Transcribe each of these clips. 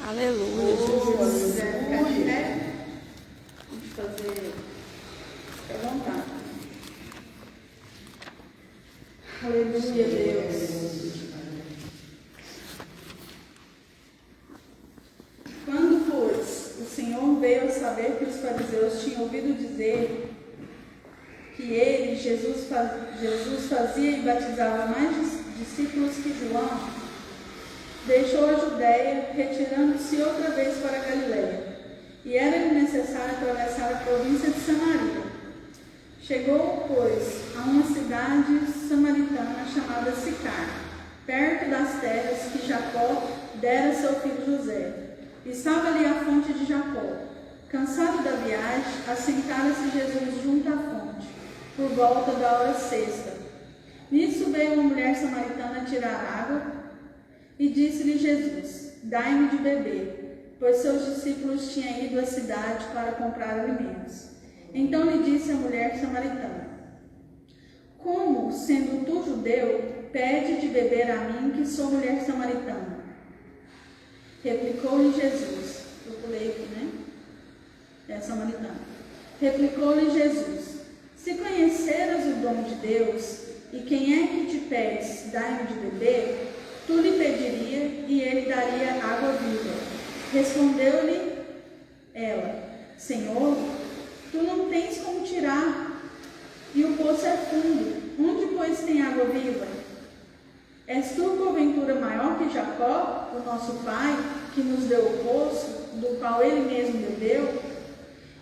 Aleluia, Jesus. Vamos fazer à vontade. Aleluia, Deus. Quando, pois, o Senhor veio saber que os fariseus tinham ouvido dizer que ele, Jesus fazia e batizava mais discípulos que João, deixou a Judéia, retirando-se outra vez para a Galiléia. E era-lhe necessário atravessar a província de Samaria. Chegou, pois, a uma cidade samaritana chamada Sicar, perto das terras que Jacó dera a seu filho José. Estava ali a fonte de Jacó. Cansado da viagem, assentara-se Jesus junto à fonte, por volta da hora sexta. Nisso veio uma mulher samaritana tirar água, e disse-lhe Jesus: dai-me de beber, pois seus discípulos tinham ido à cidade para comprar alimentos. Então lhe disse a mulher samaritana: como, sendo tu judeu, pede de beber a mim, que sou mulher samaritana? Replicou-lhe Jesus, eu pulei aqui, né? É samaritana. Replicou-lhe Jesus: se conheceras o dom de Deus, e quem é que te pedes, dai-me de beber, tu lhe pediria, e ele daria água viva. Respondeu-lhe ela: Senhor, tu não tens como tirar, e o poço é fundo. Onde, pois, tem água viva? És tu, porventura, maior que Jacó, o nosso pai, que nos deu o poço, do qual ele mesmo bebeu?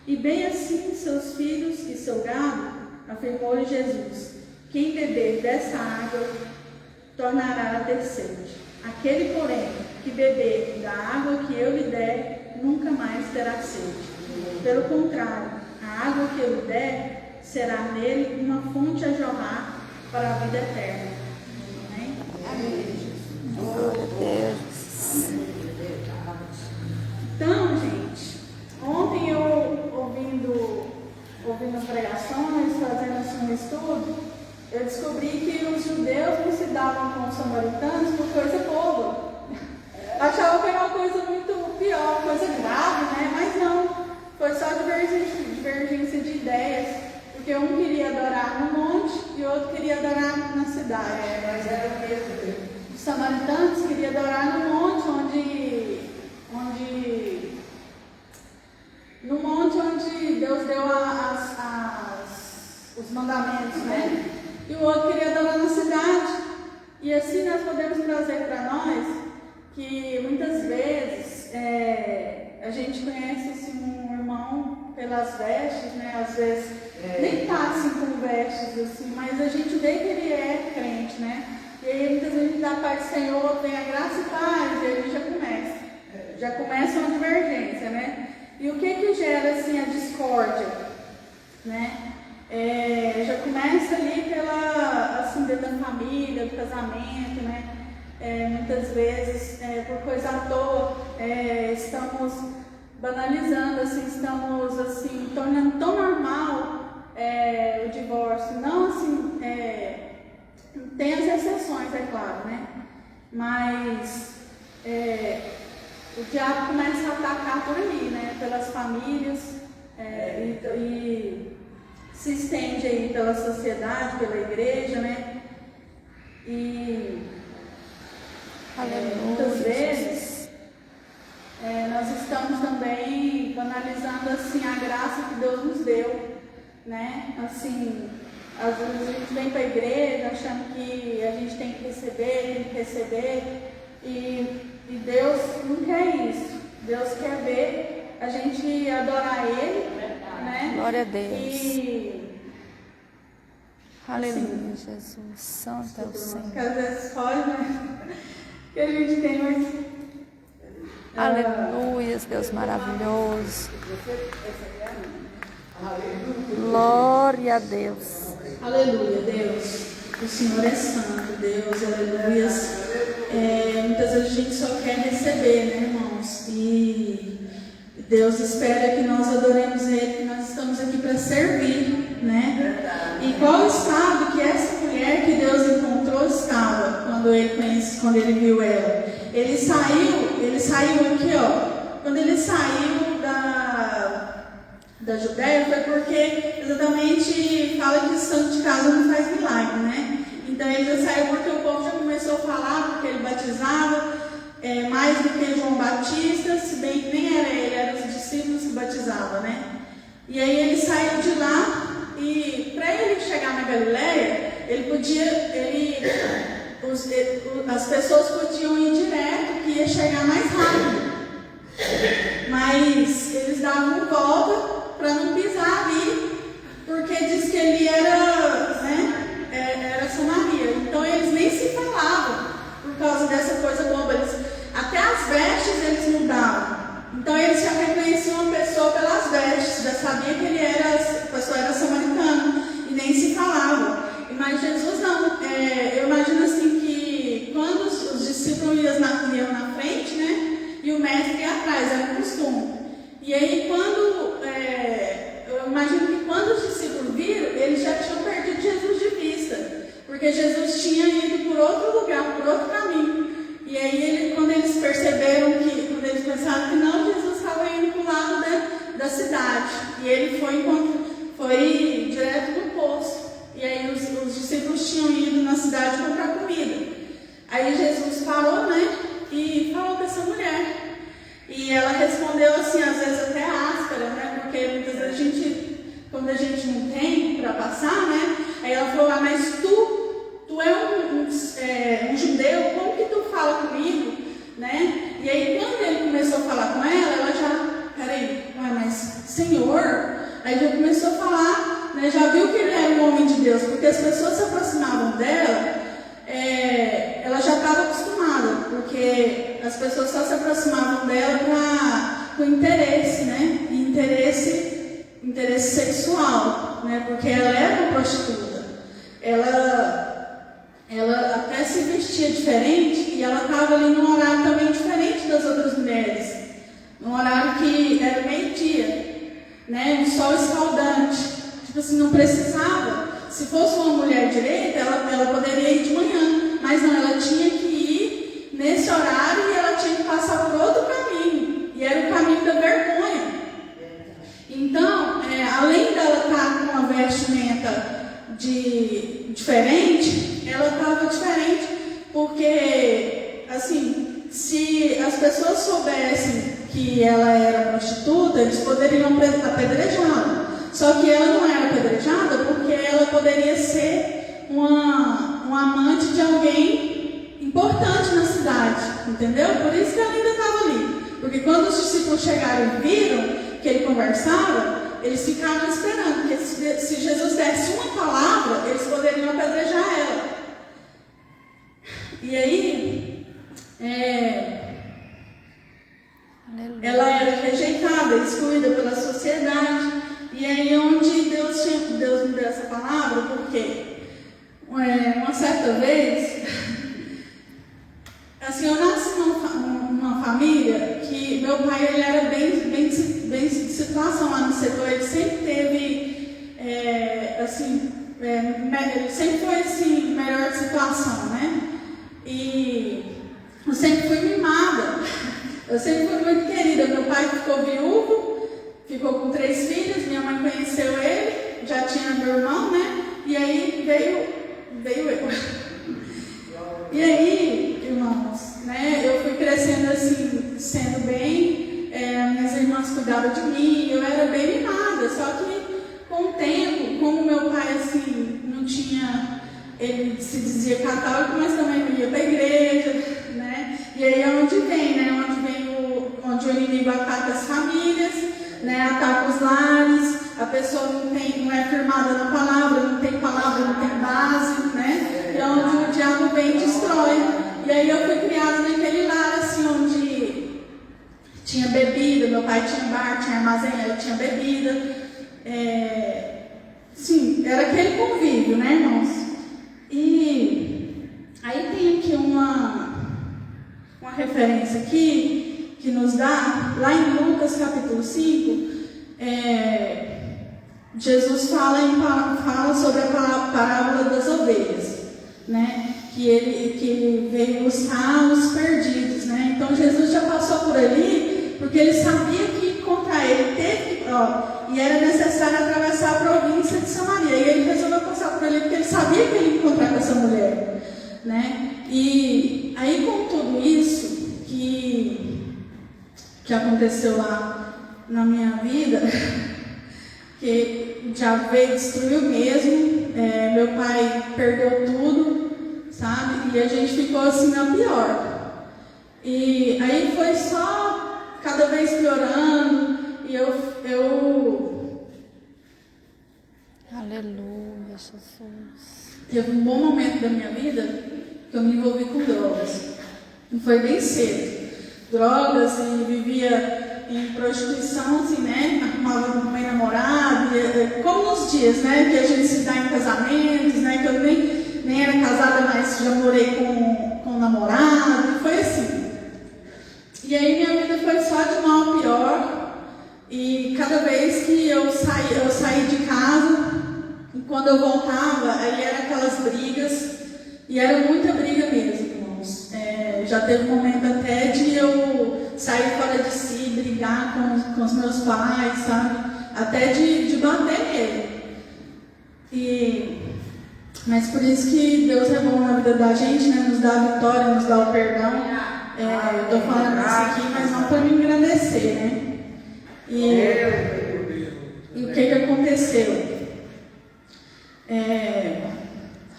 E bem assim seus filhos e seu gado? Afirmou-lhe Jesus: quem beber dessa água tornará a ter sede. Aquele, porém, que beber da água que eu lhe der, nunca mais terá sede. Pelo contrário, a água que eu lhe der será nele uma fonte a jorrar para a vida eterna. Amém? glória a Deus. Então, gente, ontem eu ouvindo pregações, fazendo assim um estudo, eu descobri que os judeus não se davam com os samaritanos por coisa boba. Achava que era uma coisa muito pior, coisa grave, né? Mas não, foi só divergência de ideias, porque um queria adorar no monte e o outro queria adorar na cidade. Mas era o mesmo. Os samaritanos queriam adorar no monte onde Deus deu os mandamentos, né? E o outro queria adorar na cidade. E assim nós podemos trazer para nós que muitas vezes a gente conhece assim, um irmão pelas vestes, né? Às vezes nem está assim com vestes, assim, mas a gente vê que ele é crente, né? E aí muitas vezes a gente dá a paz do Senhor, vem a graça e paz, e aí já começa uma divergência, né? E o que gera assim a discórdia, né? Já começa ali assim, dentro da família, do casamento, né? Muitas vezes, por coisa à toa, estamos banalizando, assim, estamos assim, tornando tão normal o divórcio. Não assim, tem as exceções, é claro, né? Mas o diabo começa a atacar por ali, né? Pelas famílias e se estende aí pela sociedade, pela igreja, né? E muitas vezes nós estamos também banalizando assim a graça que Deus nos deu, né? Assim, às vezes a gente vem para a igreja achando que a gente tem que receber, e Deus não quer isso. Deus quer ver a gente adorar Ele, né? Glória a Deus. Aleluia, Jesus. Santo é o Senhor. Que às vezes foge, né? Que a gente tem mais. Aleluia, Deus maravilhoso. Glória a Deus. Aleluia, Deus. O Senhor é santo, Deus, aleluia. Muitas vezes a gente só quer receber, né, irmãos? E Deus espera que nós adoremos Ele, que nós estamos aqui para servir, né? E qual estado que essa mulher que Deus encontrou estava quando quando ele viu ela. Ele saiu aqui, ó. Quando ele saiu da Judéia foi porque exatamente fala que santo de casa não faz milagre, né? Então ele já saiu porque o povo já começou a falar, porque ele batizava mais do que João Batista, se bem que nem era ele, eram os discípulos que batizavam, né? E aí ele saiu de lá e para ele chegar na Galileia, as pessoas podiam ir direto, que ia chegar mais rápido. Mas eles davam volta para não pisar ali, porque diz que ele era Samaria. Então eles nem se falavam por causa dessa coisa boba. Até as vestes eles mudavam. Então eles já reconheciam uma pessoa pelas vestes, já sabia que a pessoa era samaritana e nem se falavam. Mas Jesus não. Eu imagino assim que quando os discípulos iam na frente, né? E o mestre ia atrás, era um costume. E aí eu imagino que quando os discípulos viram, eles já tinham perdido Jesus de vista. Porque Jesus tinha ido por outro lugar, por outro caminho. E aí quando eles perceberam quando eles pensaram que não, Jesus estava indo para o lado da cidade. E ele foi direto no poço. E aí os discípulos tinham ido na cidade comprar comida. Aí Jesus parou, né? E falou com essa mulher. E ela respondeu assim, às vezes até áspera, né? Porque muitas vezes quando a gente não tem para passar, né? Aí ela falou, mas tu é um judeu, como que tu fala comigo, né? E aí quando ele começou a falar com ela já, peraí, mas Senhor, aí já começou a falar, né? Já viu que ele era um homem de Deus, porque as pessoas se aproximavam dela, ela já estava acostumada, porque as pessoas só se aproximavam dela com interesse, né? Interesse sexual, né? Porque ela era uma prostituta. Ela até se vestia diferente e ela estava ali num horário também diferente das outras mulheres. Num horário que era meio-dia, né? Um sol escaldante. Tipo assim, não precisava. Se fosse uma mulher direita, ela poderia ir de manhã. Mas não, ela tinha que ir nesse horário e ela tinha que passar por outro caminho. E era o caminho da vergonha. Então, além dela estar com uma vestimenta diferente, ela estava diferente, porque, assim, se as pessoas soubessem que ela era prostituta, eles poderiam apedrejá-la. Só que ela não era apedrejada porque ela poderia ser uma amante de alguém importante na cidade, entendeu? Por isso que ela ainda estava ali. Porque quando os discípulos chegaram e viram que ele conversava, eles ficaram esperando, porque se Jesus desse uma palavra, eles poderiam apedrejar ela. E aí, ela era rejeitada, excluída pela sociedade. E aí onde Deus me deu essa palavra, porque uma certa vez, assim, eu nasci numa família que meu pai ele era bem de situação lá no setor, ele sempre teve, ele sempre foi assim, melhor situação, né? E eu sempre fui mimada, eu sempre fui muito querida. Meu pai ficou viúvo, ficou com 3 filhos, minha mãe conheceu ele, já tinha meu irmão, né? E aí veio eu. E aí, irmãos, né? Eu fui crescendo assim, sendo bem, minhas irmãs cuidavam de mim, eu era bem mimada, só que com o tempo, como meu pai assim, não tinha, ele se dizia católico, mas também não ia para a igreja, né? E aí é onde vem, né? Onde o inimigo ataca as famílias, né? Ataca os lares, a pessoa não é firmada na palavra, não tem base, né? E onde o diabo vem e destrói. E aí eu fui criada naquele lar, assim, onde tinha bebida, meu pai tinha bar, tinha armazém, eu tinha bebida. Sim, era aquele convívio, né, irmãos? E aí tem aqui uma referência aqui que nos dá, lá em Lucas capítulo 5, Jesus fala sobre a parábola das ovelhas, né? que veio buscar os perdidos, né? Então Jesus já passou por ali, porque ele sabia que encontrar ele teve e era necessário atravessar a província de Samaria. E ele resolveu passar por ali porque ele sabia que ele ia encontrar com essa mulher, né? E aí, com tudo isso que aconteceu lá na minha vida, que o diabo veio e destruiu mesmo, meu pai perdeu tudo, sabe? E a gente ficou assim na pior. E aí foi só cada vez piorando, e eu Aleluia, Jesus. teve um bom momento da minha vida que eu me envolvi com drogas. Não foi bem cedo. Drogas, e vivia em prostituição, assim, né? Arrumava um namorado, como nos dias, né? Que a gente se dá em casamentos, né? Que eu nem era casada, mas já morei com um namorado, foi assim. E aí minha vida foi só de mal a pior, e cada vez que eu saí de casa, e quando eu voltava, aí eram aquelas brigas, e era muita briga mesmo, irmãos. Já teve um momento até de eu sair fora de si, brigar com os meus pais, sabe? Até de bater nele. Mas por isso que Deus é bom na vida da gente, né? Nos dá a vitória, nos dá o perdão. Eu estou falando isso aqui, mas não para me engrandecer, né? E o que aconteceu?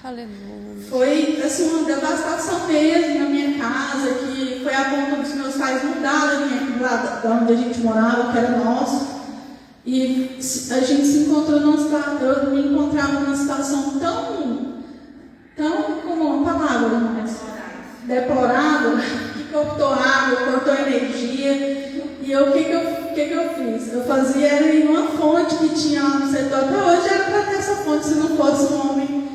Aleluia. Foi assim, uma devastação mesmo na minha casa, que foi a ponto dos meus pais mudarem lá da onde a gente morava, que era nosso. E a gente se encontrou eu me encontrava numa situação tão, como uma palavra, mas deplorável, que cortou água, cortou energia. E o que eu fiz? Eu fazia era em uma fonte que tinha lá no setor, até hoje era para ter essa fonte se não fosse um homem.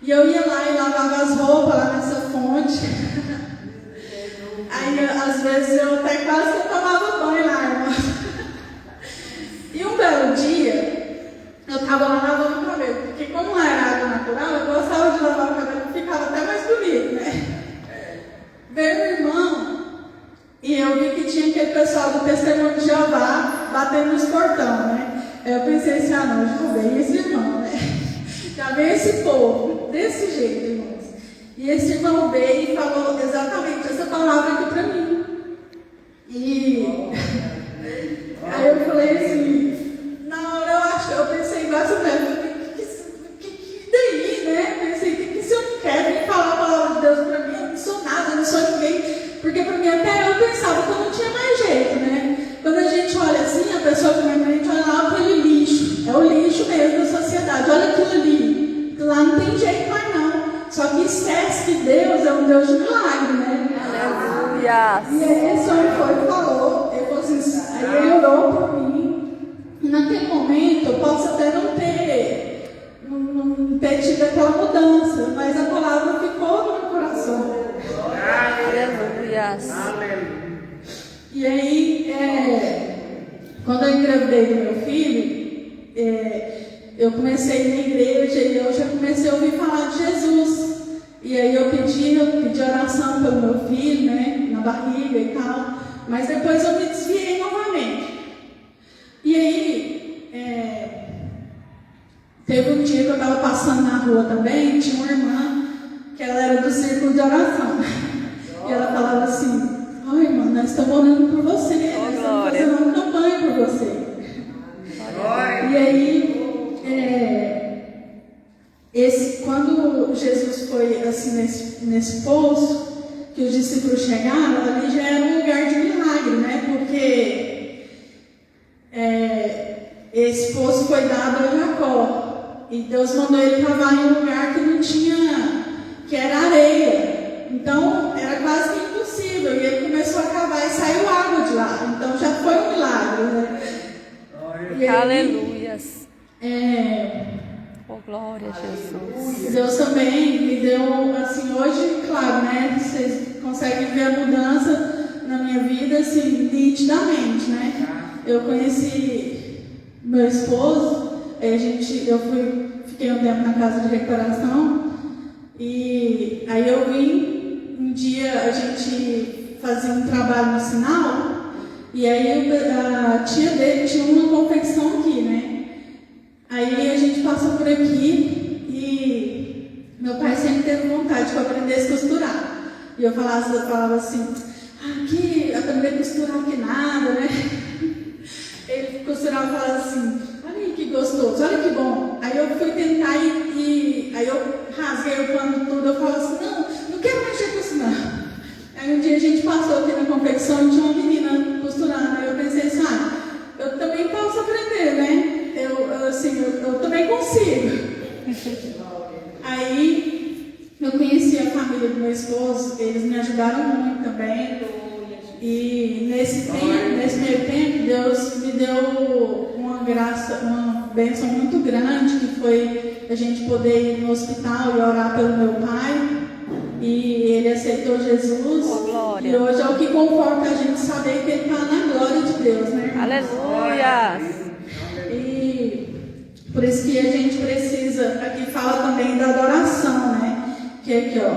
E eu ia lá e lavava as roupas lá nessa fonte. Aí, às vezes, eu até quase que tomava banho lá, irmão. E um belo dia, eu estava lá lavando o cabelo, porque como lá era água natural, eu gostava de lavar o cabelo, ficava até mais bonito, né? Veio meu irmão, e eu vi que tinha aquele pessoal do Testemunho de Jeová batendo nos portão, né? Aí eu pensei assim, não, já veio esse irmão, né? Já veio esse povo, desse jeito, irmãos. E esse irmão veio e falou exatamente essa palavra aqui para mim. E aí eu falei assim, na hora eu pensei mais ou menos, que daí, né? Pensei, que se eu quero vir falar a palavra de Deus para mim, eu não sou nada, eu não sou ninguém. Porque para mim até eu pensava que eu não tinha mais jeito, né? Quando a gente olha assim, a pessoa que vem pra gente olha lá aquele lixo. É o lixo mesmo da sociedade. Olha aquilo ali. Lá não tem jeito mais não. Só que esquece que Deus é um Deus de milagre, né? Aleluia. E aí esse homem foi e falou. Ele falou assim, aí ele orou por mim. E naquele momento eu posso até não ter tido aquela mudança, mas a palavra ficou no meu coração. Aleluia. E aí, quando eu engravidei do meu filho, eu comecei a ir na igreja e eu já comecei a ouvir falar de Jesus. E aí eu pedi oração pelo meu filho, né, na barriga e tal. Mas depois eu me desviei novamente. E aí, teve um dia que eu estava passando na rua também, tinha uma irmã que ela era do círculo de oração. E ela falava assim, irmã, nós estamos orando por você, nós estamos fazendo uma campanha por você. E aí, quando Jesus foi assim nesse poço, que os discípulos chegaram, ali já era um lugar de milagre, né? Porque esse poço foi dado a Jacó. E Deus mandou ele cavar em um lugar que não tinha, que era areia. Então, era quase que impossível. E ele começou a cavar e saiu água de lá. Então, já foi um milagre, né? Aleluia. Oh, glória a Jesus. Deus também me deu, assim, hoje, claro, né? Vocês conseguem ver a mudança na minha vida, assim, nitidamente, né? Eu conheci meu esposo, eu fiquei um tempo na casa de recuperação, E aí eu vim, um dia a gente fazia um trabalho no sinal, e aí a tia dele tinha uma confecção aqui, né? Aí a gente passou por aqui e meu pai sempre teve vontade que eu aprendesse a costurar. E eu falava assim, aqui, aprender a costurar que nada, né? Ele costurava e falava assim, olha aí que gostoso, olha que bom. Aí eu fui tentar aí eu rasguei o pano tudo, eu falava assim, não quero mexer com isso não. Aí um dia a gente passou aqui na confecção e tinha uma menina costurando, aí eu pensei assim, eu também posso aprender, né? Eu também consigo. Aí eu conheci a família do meu esposo, eles me ajudaram muito também. E nesse meio tempo, Deus me deu uma graça, uma bênção muito grande, que foi a gente poder ir no hospital e orar pelo meu pai. E ele aceitou Jesus. Oh, e hoje é o que conforta a gente saber que ele está na glória de Deus, né? Aleluia! E por isso que a gente precisa, aqui fala também da adoração, né? Que é aqui, ó.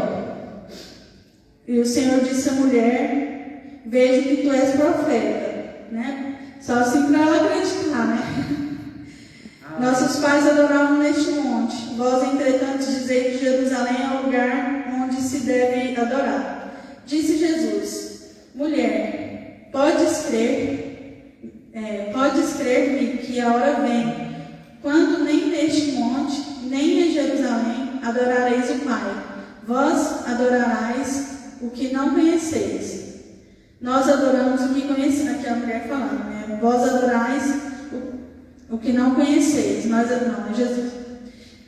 E o Senhor disse à mulher, vejo que tu és profeta, né? Só assim para ela acreditar, né? Nossos pais adoravam neste monte. Vós, entretanto, dizeis que Jerusalém é o lugar onde se deve adorar. Disse Jesus, mulher, podes crer-me que a hora vem, quando nem neste monte, nem em Jerusalém adorareis o Pai. Vós adorareis o que não conheceis. Nós adoramos o que conhecemos. Aqui a mulher falando, né? Vós adorais o que não conheceis. Jesus.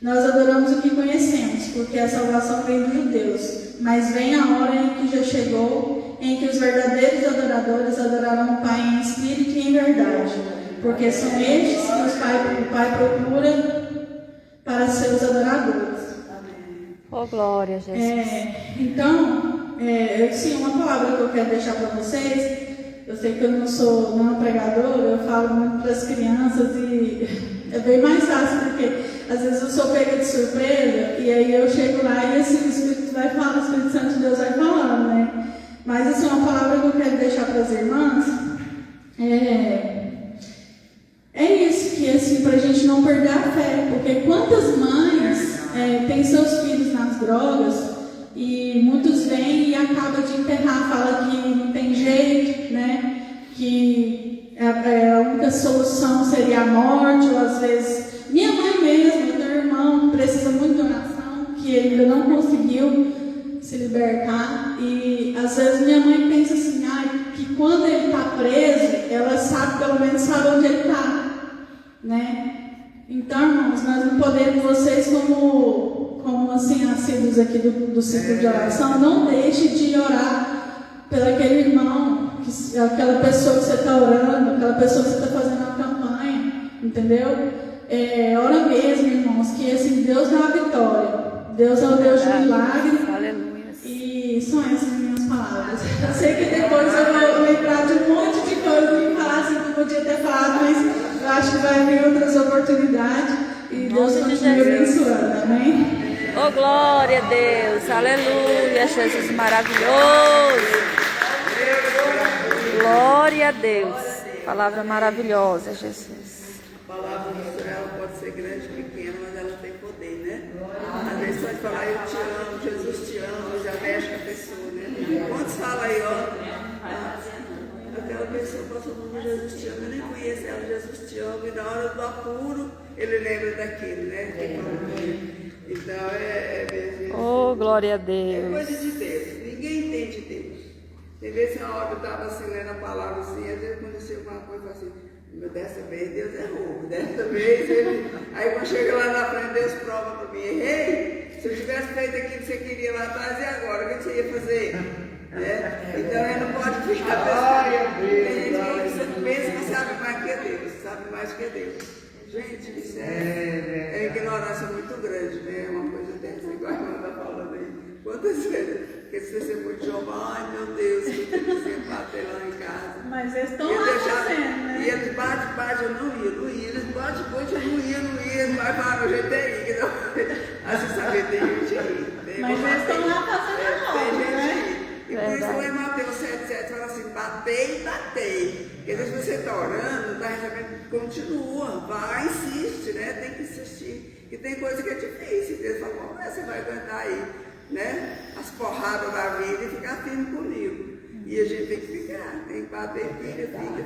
Nós adoramos o que conhecemos, porque a salvação vem dos judeus. Mas vem a hora em que já chegou, em que os verdadeiros adoradores adorarão o Pai em espírito e em verdade. Porque são estes que o Pai procura para seus adoradores. Oh, glória, Jesus. Sim, uma palavra que eu quero deixar para vocês. Eu sei que eu não sou pregadora, eu falo muito para as crianças e é bem mais fácil, porque às vezes eu sou pega de surpresa e aí eu chego lá e assim, o Espírito vai falar, o Espírito Santo de Deus vai falando, né? Mas assim, uma palavra que eu quero deixar para as irmãs é isso, que assim, para a gente não perder a fé, porque quantas mães têm seus filhos nas drogas e muitos vêm e acabam de enterrar, fala que não tem jeito, né? Que a única solução seria a morte, ou às vezes minha mãe mesmo, meu irmão precisa muito de oração, que ele ainda não conseguiu se libertar, e às vezes minha mãe pensa assim, que quando ele está preso, ela sabe, pelo menos sabe onde ele está, né? Então, irmãos, nós não podemos, vocês como assim, assíduos aqui do ciclo de oração, não deixe de orar pelo aquele irmão, aquela pessoa que você está orando, aquela pessoa que você está fazendo uma campanha, entendeu? Ora mesmo, irmãos, que assim, Deus dá a vitória. Deus é o Deus de milagre. Aleluia. E são essas minhas palavras. Eu sei que depois eu vou lembrar de um monte de coisa que falar assim, que eu podia ter falado, mas eu acho que vai vir outras oportunidades. E Deus continue abençoando, amém? Oh, glória a Deus, aleluia, Jesus maravilhoso. Glória a Deus, palavra maravilhosa, Jesus. A palavra de Israel pode ser grande, pequena, mas ela tem poder, né? Às vezes pode falar, eu te amo, Jesus te ama, já mexe com a pessoa, né? Quantos falam aí, aquela pessoa passou por mim, Jesus te ama, eu nem conheço ela, Jesus te ama, e na hora do apuro, ele lembra daquilo, né? Então é mesmo. Oh, glória a Deus. É coisa de Deus, ninguém entende Deus. Tem vezes uma hora eu estava assim, lendo a palavra assim, às vezes aconteceu alguma coisa assim, dessa vez Deus errou, dessa vez ele. Aí quando chega lá na frente, Deus prova para mim, errei. Se eu tivesse feito aquilo que você queria lá atrás, e agora? O que você ia fazer? Então ele não pode ficar pensando. Tem gente que pensa que sabe mais que Deus, sabe mais que Deus. Gente, isso é ignorância muito grande, né? É uma coisa dessa, igual a irmã está falando aí. Quantas vezes? Porque se você for jovem, ai meu Deus, que tem que sempre bater lá em casa. Mas eles estão lá fazendo, né? E eles bate, eu não ia. Eles bate, eu não ia. Vai para o jeito aí, que não. Aí você sabe, tem gente aí. mas eles estão lá fazendo a Tem obra, gente né? aí. E por isso lá em Mateus 7,7 fala assim, batei e batei. Porque às vezes você está orando, está recebendo, continua, vai, insiste, né? Tem que insistir. E tem coisa que é difícil. Deus fala, como é que você vai aguentar aí, né? As porradas da vida e ficar firme comigo. E a gente tem que ficar, tem que bater,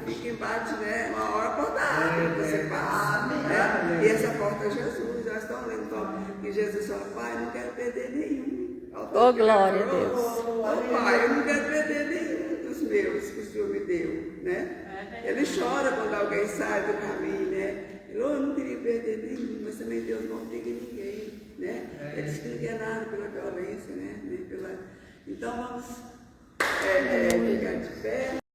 fica embate, né? Uma hora a porta abre, você passa, né? E essa porta é Jesus, nós estamos lendo que Jesus fala, pai, não quero perder nenhum. Oh, glória a Deus. Oh, pai, eu não quero perder nenhum dos meus que o Senhor me deu, né? Ele chora quando alguém sai do caminho, né? Ele, eu não queria perder nenhum, mas também Deus não obriga ninguém, né? Ele diz que não quer nada pela violência, né? Nem pela... Então vamos